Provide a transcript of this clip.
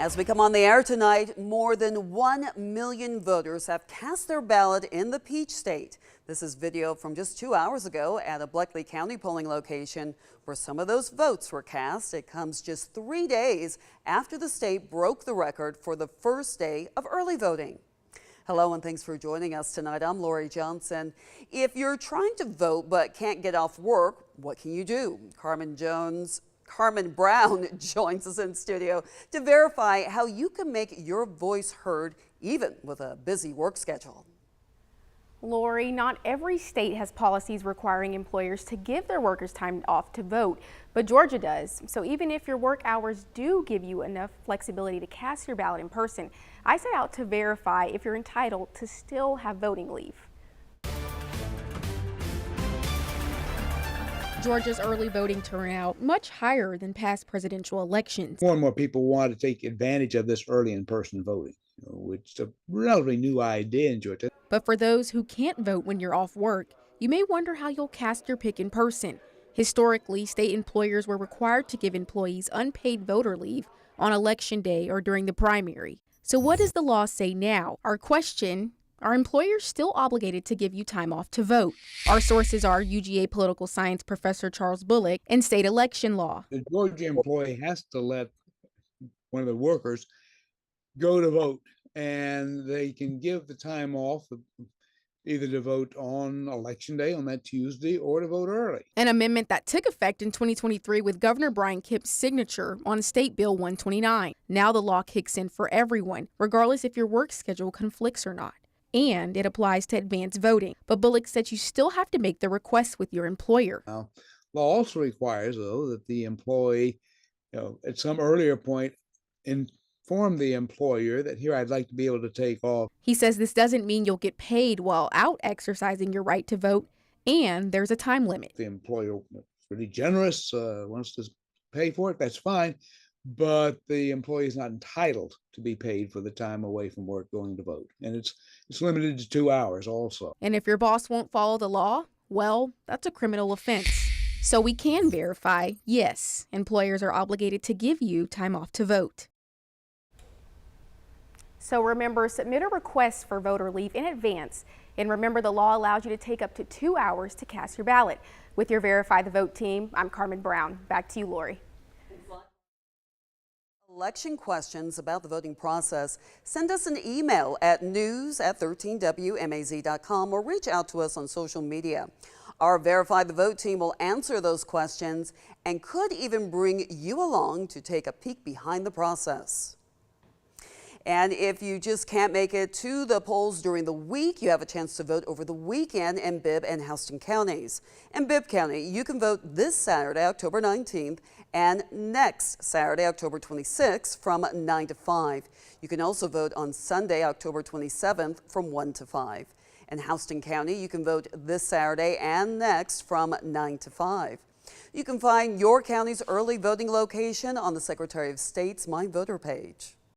As we come on the air tonight, more than 1 million voters have cast their ballot in the Peach State. This is video from just 2 hours ago at a Bleckley County polling location where some of those votes were cast. It comes just 3 days after the state broke the record for the first day of early voting. Hello and thanks for joining us tonight. I'm Lori Johnson. If you're trying to vote but can't get off work, what can you do? Carmen Brown joins us in studio to verify how you can make your voice heard even with a busy work schedule. Lori, not every state has policies requiring employers to give their workers time off to vote, but Georgia does. So even if your work hours do give you enough flexibility to cast your ballot in person, I set out to verify if you're entitled to still have voting leave. Georgia's early voting turnout much higher than past presidential elections. More and more people want to take advantage of this early in-person voting, which is a relatively new idea in Georgia. But for those who can't vote when you're off work, you may wonder how you'll cast your pick in person. Historically, state employers were required to give employees unpaid voter leave on election day or during the primary. So what does the law say now? Our question: are employers still obligated to give you time off to vote? Our sources are UGA political science professor Charles Bullock and state election law. The Georgia employee has to let one of the workers go to vote, and they can give the time off either to vote on election day on that Tuesday or to vote early. An amendment that took effect in 2023 with Governor Brian Kemp's signature on State Bill 129. Now the law kicks in for everyone, regardless if your work schedule conflicts or not. And it applies to advance voting. But Bullock said you still have to make the request with your employer. Now, law also requires, though, that the employee, at some earlier point, inform the employer that here I'd like to be able to take off. He says this doesn't mean you'll get paid while out exercising your right to vote, and there's a time limit. The employer is really generous, wants to pay for it, that's fine. But the employee is not entitled to be paid for the time away from work going to vote. And it's limited to 2 hours also. And if your boss won't follow the law, well, that's a criminal offense. So we can verify, yes, employers are obligated to give you time off to vote. So remember, submit a request for voter leave in advance. And remember, the law allows you to take up to 2 hours to cast your ballot. With your Verify the Vote team, I'm Carmen Brown. Back to you, Lori. Election questions about the voting process, send us an email at news@13wmaz.com or reach out to us on social media. Our Verify the Vote team will answer those questions and could even bring you along to take a peek behind the process. And if you just can't make it to the polls during the week, you have a chance to vote over the weekend in Bibb and Houston counties. In Bibb County, you can vote this Saturday, October 19th, and next Saturday, October 26th, from 9 to 5. You can also vote on Sunday, October 27th, from 1 to 5. In Houston County, you can vote this Saturday and next from 9 to 5. You can find your county's early voting location on the Secretary of State's My Voter page.